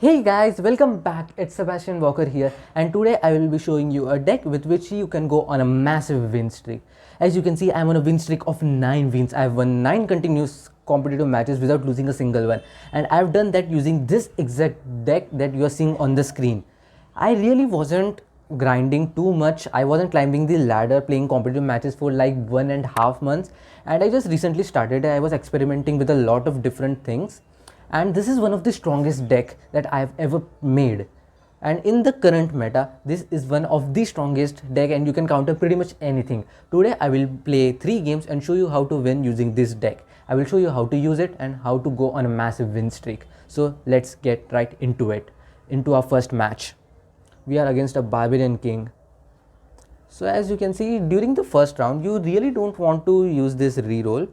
Hey guys, welcome back. It's Sebastian Walker here, and today I will be showing you a deck with which you can go on a massive win streak. As you can see, I'm on a win streak of 9 wins. I've won 9 continuous competitive matches without losing a single one, and I've done that using this exact deck that you are seeing on the screen. I really wasn't grinding too much. I wasn't climbing the ladder playing competitive matches for like 1.5 months, and I just recently started. I was experimenting with a lot of different things, and this is one of the strongest deck that I have ever made. And in the current meta, this is one of the strongest deck, and you can counter pretty much anything. Today I will play 3 games and show you how to win using this deck. I will show you how to use it and how to go on a massive win streak. So let's get right into it, into our first match. We are against a Barbarian King. So as you can see, during the first round, you really don't want to use this reroll.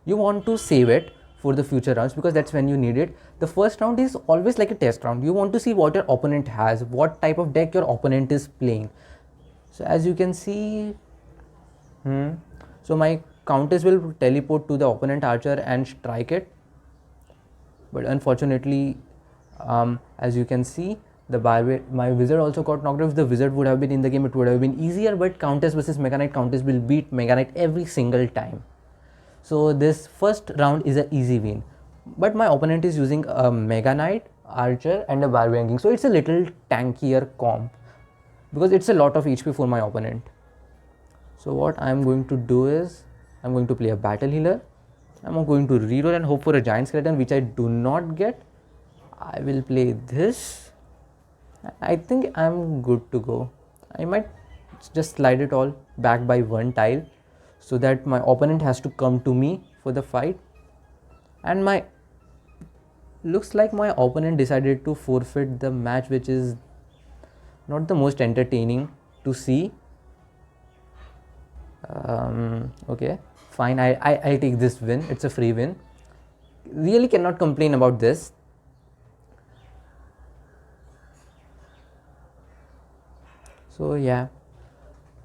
You want to save it for the future rounds because that's when you need it. The first round is always like a test round. You want to see what your opponent has, what type of deck your opponent is playing. So as you can see, so my countess will teleport to the opponent archer and strike it. But unfortunately, as you can see, my wizard also got knocked off. If the wizard would have been in the game, it would have been easier, but countess versus Mega Knight, countess will beat Mega Knight every single time. So this first round is an easy win, but my opponent is using a Mega Knight, Archer and a Barbarian King, so it's a little tankier comp because it's a lot of HP for my opponent. So what I'm going to do is, I'm going to play a Battle Healer, I'm going to reroll and hope for a Giant Skeleton, which I do not get. I will play this. I think I'm good to go. I might just slide it all back by 1 tile, so that my opponent has to come to me for the fight. And looks like my opponent decided to forfeit the match, which is not the most entertaining to see. Okay, fine, I take this win. It's a free win. Really cannot complain about this. So yeah.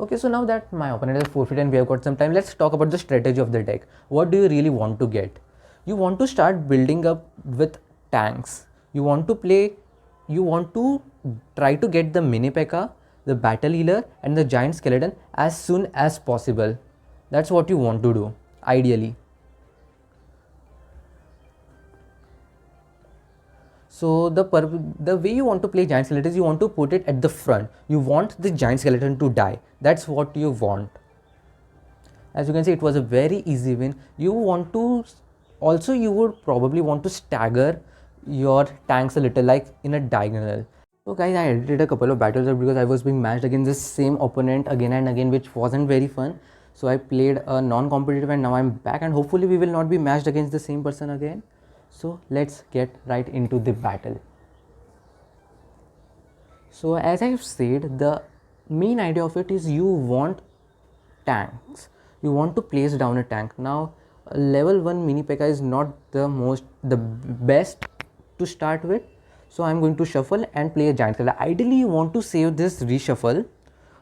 Okay, so now that my opponent is forfeit and we have got some time, let's talk about the strategy of the deck. What do you really want to get? You want to start building up with tanks. You want to try to get the Mini P.E.K.K.A, the Battle Healer and the Giant Skeleton as soon as possible. That's what you want to do, ideally. So the way you want to play Giant Skeleton is you want to put it at the front. You want the Giant Skeleton to die. That's what you want. As you can see, it was a very easy win. You would probably want to stagger your tanks a little, like in a diagonal. So guys, I edited a couple of battles because I was being matched against the same opponent again and again, which wasn't very fun. So I played a non-competitive and now I'm back, and hopefully we will not be matched against the same person again. So let's get right into the battle. So as I've said, the main idea of it is you want tanks. You want to place down a tank. Now level 1 Mini P.E.K.K.A is not the best to start with. So I'm going to shuffle and play a Giant Skeleton. Ideally you want to save this reshuffle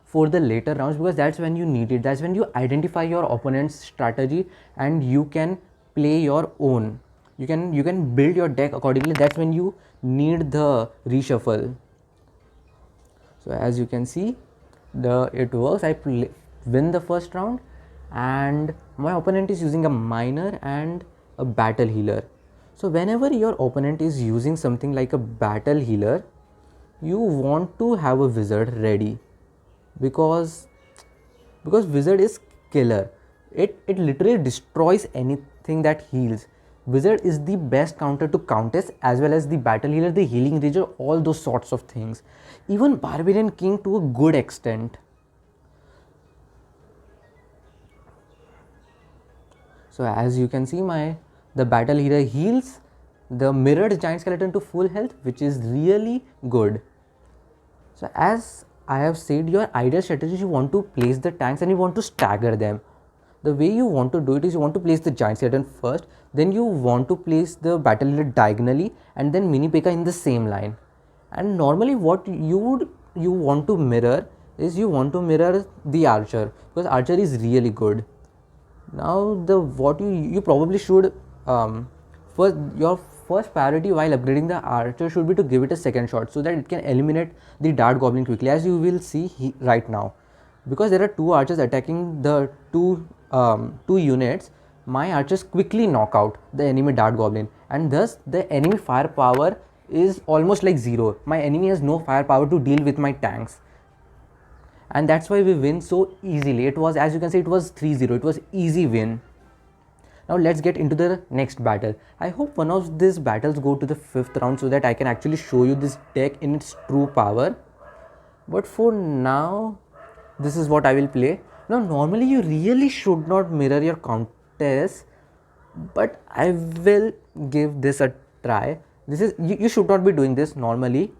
for the later rounds because that's when you need it. That's when you identify your opponent's strategy and you can play your own. You can build your deck accordingly. That's when you need the reshuffle. So as you can see, it works. I win the first round, and my opponent is using a Miner and a Battle Healer. So whenever your opponent is using something like a Battle Healer, you want to have a Wizard ready because Wizard is killer. It literally destroys anything that heals. Wizard is the best counter to Countess as well as the Battle Healer, the Healing Ranger, all those sorts of things. Even Barbarian King to a good extent. So as you can see, the Battle Healer heals the mirrored Giant Skeleton to full health, which is really good. So as I have said, your ideal strategy is you want to place the tanks and you want to stagger them. The way you want to do it is you want to place the Giant Skeleton first, then you want to place the Battle Healer diagonally and then Mini P.E.K.K.A in the same line. And normally what you want to mirror is you want to mirror the Archer because Archer is really good. Now what you probably should first, your first priority while upgrading the archer should be to give it a second shot so that it can eliminate the dart goblin quickly, as you will see right now. Because there are two archers attacking the two units, my archers quickly knock out the enemy dart goblin, and thus the enemy firepower is almost like zero. My enemy has no firepower to deal with my tanks, and that's why we win so easily. It was, as you can see, it was 3-0. It was easy win. Now let's get into the next battle. I hope one of these battles go to the 5th round so that I can actually show you this deck in its true power. But for now, this is what I will play. Now normally you really should not mirror your countess, but I will give this a try. This is, you should not be doing this normally,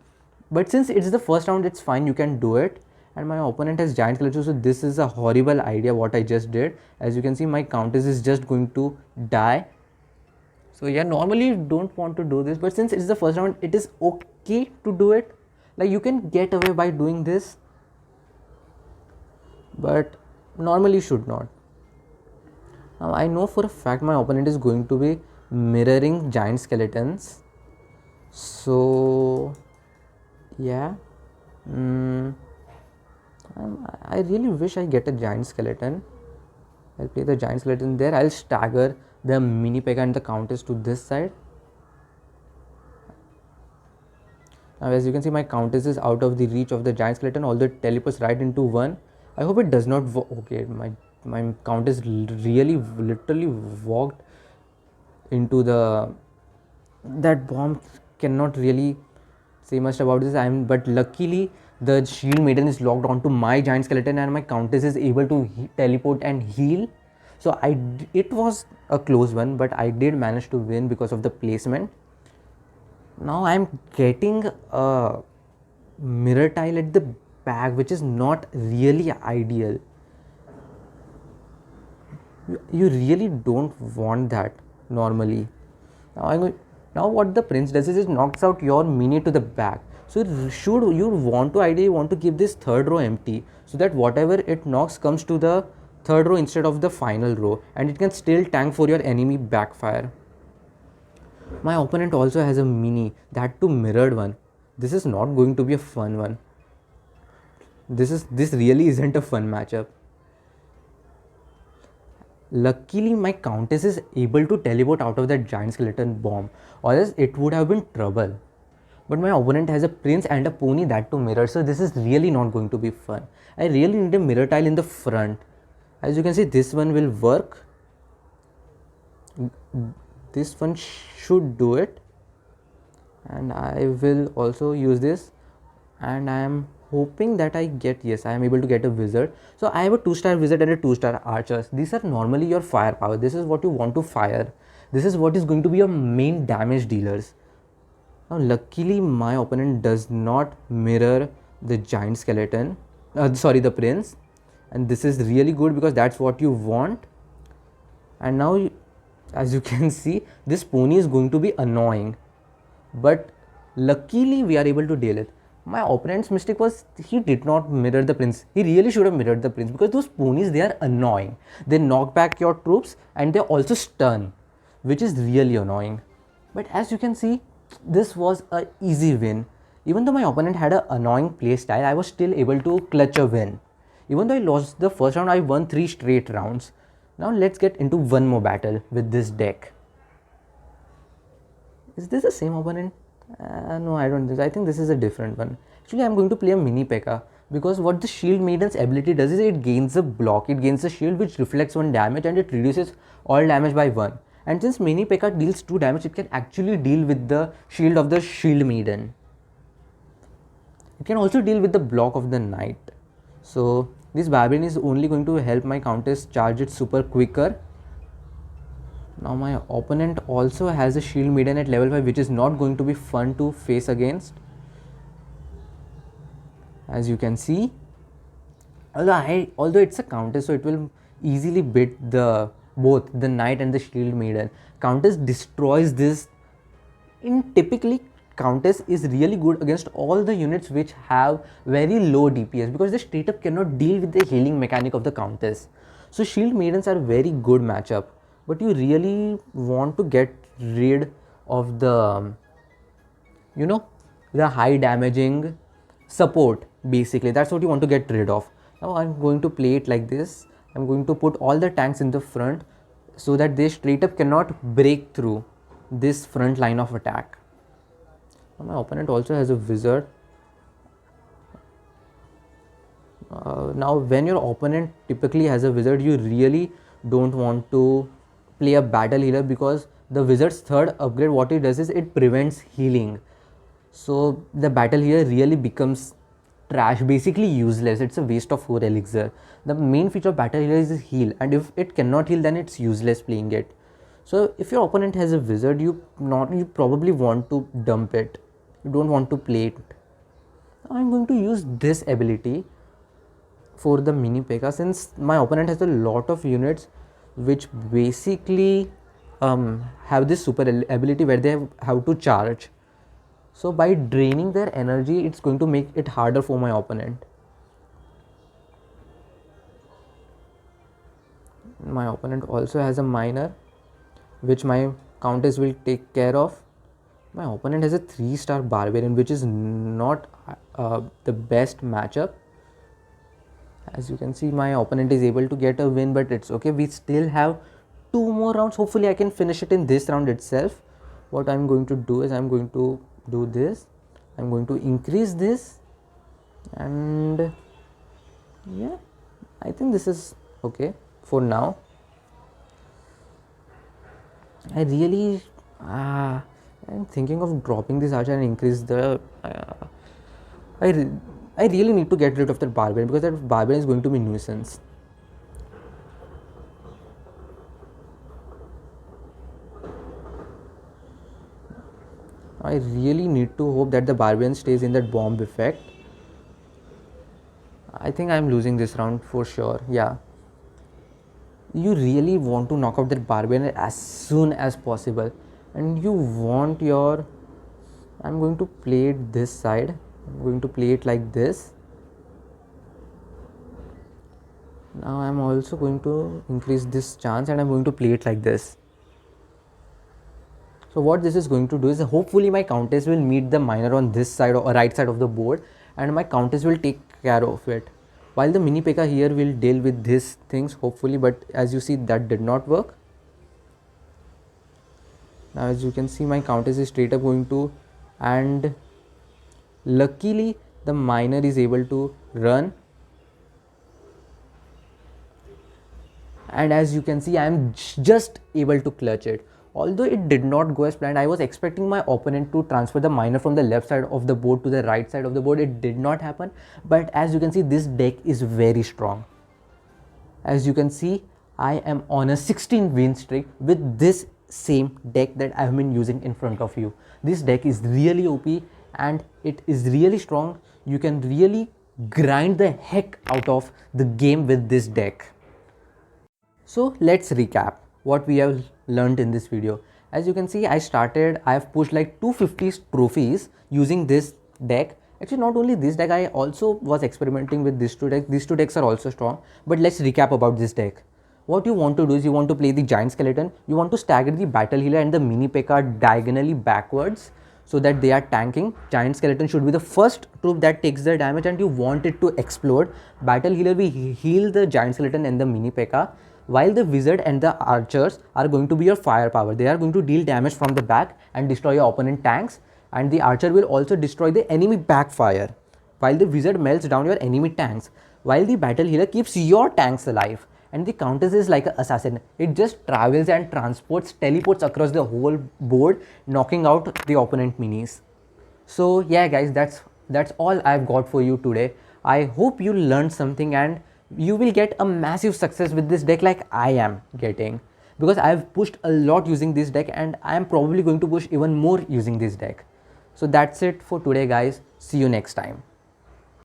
but since it's the first round, it's fine, you can do it. And my opponent has giant skeleton, so this is a horrible idea what I just did. As you can see, my countess is just going to die. So yeah, normally you don't want to do this, but since it's the first round, it is okay to do it. Like, you can get away by doing this, but normally you should not. Now I know for a fact my opponent is going to be mirroring giant skeletons, so yeah, I really wish I get a giant skeleton. I'll play the giant skeleton there. I'll stagger the mini Pekka and the countess to this side. Now as you can see, my countess is out of the reach of the giant skeleton, although it teleports right into one. I hope it does not okay, my countess really literally walked into that bomb. Cannot really say much about this. But luckily the shield maiden is locked onto my giant skeleton and my countess is able to teleport and heal. So it was a close one, but I did manage to win because of the placement. Now I'm getting a mirror tile at the back, which is not really ideal. You really don't want that normally. Now what the prince does is it knocks out your mini to the back. So you want to keep this third row empty so that whatever it knocks comes to the third row instead of the final row, and it can still tank for your enemy backfire. My opponent also has a mini, that too mirrored one. This is not going to be a fun one. This really isn't a fun matchup. Luckily my countess is able to teleport out of that giant skeleton bomb, or else it would have been trouble. But my opponent has a prince and a pony, that to mirror, so this is really not going to be fun. I really need a mirror tile in the front. As you can see, this one will work. This one should do it, and I will also use this, and I am hoping that I am able to get a wizard. So I have a 2-star wizard and a 2-star archers. These are normally your firepower. This is what you want to fire. This is what is going to be your main damage dealers. Now luckily my opponent does not mirror the giant skeleton, the prince, and this is really good because that's what you want. And now as you can see, this pony is going to be annoying, but luckily we are able to deal it. My opponent's mistake was he did not mirror the prince. He really should have mirrored the prince, because those ponies, they are annoying. They knock back your troops and they also stun, which is really annoying. But as you can see, this was a easy win. Even though my opponent had an annoying playstyle, I was still able to clutch a win. Even though I lost the first round, I won 3 straight rounds. Now let's get into one more battle with this deck. Is this the same opponent? No, I don't think. I think this is a different one. Actually, I'm going to play a mini Pekka, because what the shield maiden's ability does is it gains a block. It gains a shield which reflects 1 damage and it reduces all damage by 1. And since mini Pekka deals 2 damage, it can actually deal with the shield of the shield maiden. It can also deal with the block of the knight. So this barbarian is only going to help my countess charge it super quicker. Now my opponent also has a shield maiden at level 5, which is not going to be fun to face against. As you can see, although it's a countess, so it will easily beat both the knight and the shield maiden. Countess destroys this. Typically countess is really good against all the units which have very low DPS, because they straight up cannot deal with the healing mechanic of the countess. So shield maidens are very good matchup, but you really want to get rid of the the high damaging support. Basically that's what you want to get rid of. Now I'm going to play it like this. I'm going to put all the tanks in the front so that they straight up cannot break through this front line of attack. Now my opponent also has a wizard. Now when your opponent typically has a wizard, you really don't want to play a battle healer, because the wizard's third upgrade, what it does is it prevents healing. So the battle healer really becomes trash, basically useless. It's a waste of 4 elixir. The main feature of battle healer is heal, and if it cannot heal, then it's useless playing it. So if your opponent has a wizard, you probably want to dump it. You don't want to play it. I'm going to use this ability for the mini P.E.K.K.A, since my opponent has a lot of units which basically have this super ability where they have to charge. So by draining their energy, it's going to make it harder for my opponent. My opponent also has a miner, which my countess will take care of. My opponent has a 3-star barbarian, which is not the best matchup. As you can see, my opponent is able to get a win, but it's okay. We still have 2 more rounds. Hopefully I can finish it in this round itself. What I'm going to do is I'm going to do this. I'm going to increase this, and yeah, I think this is okay for now. I really I'm thinking of dropping this archer and increase the I really need to get rid of that barbarian, because that barbarian is going to be nuisance. I really need to hope that the barbarian stays in that bomb effect. I think I'm losing this round for sure. Yeah, you really want to knock out that barbarian as soon as possible, and you want your I'm going to play it this side. I'm going to play it like this. Now I'm also going to increase this chance, and I'm going to play it like this. So what this is going to do is, hopefully my countess will meet the miner on this side or right side of the board, and my countess will take care of it, while the mini P.E.K.K.A here will deal with these things hopefully. But as you see, that did not work. Now as you can see, my countess is straight up going to, and luckily the miner is able to run, and as you can see, I am just able to clutch it. Although it did not go as planned, I was expecting my opponent to transfer the miner from the left side of the board to the right side of the board. It did not happen, but as you can see, this deck is very strong. As you can see, I am on a 16 win streak with this same deck that I have been using in front of you. This deck is really OP and it is really strong. You can really grind the heck out of the game with this deck. So let's recap what we have learned in this video. As you can see, I have pushed like 250 trophies using this deck. Actually, not only this deck, I also was experimenting with these 2 decks. These 2 decks are also strong, but let's recap about this deck. What you want to do is you want to play the giant skeleton. You want to stagger the battle healer and the mini P.E.K.K.A diagonally backwards so that they are tanking. Giant skeleton should be the first troop that takes the damage, and you want it to explode. Battle healer will heal the giant skeleton and the mini P.E.K.K.A, while the wizard and the archers are going to be your firepower. They are going to deal damage from the back and destroy your opponent tanks, and the archer will also destroy the enemy backfire, while the wizard melts down your enemy tanks, while the battle healer keeps your tanks alive. And the countess is like an assassin. It just travels and teleports across the whole board, knocking out the opponent minis. So yeah guys, that's all I've got for you today. I hope you learned something and you will get a massive success with this deck like I am getting, because I've pushed a lot using this deck and I am probably going to push even more using this deck. So that's it for today guys. See you next time.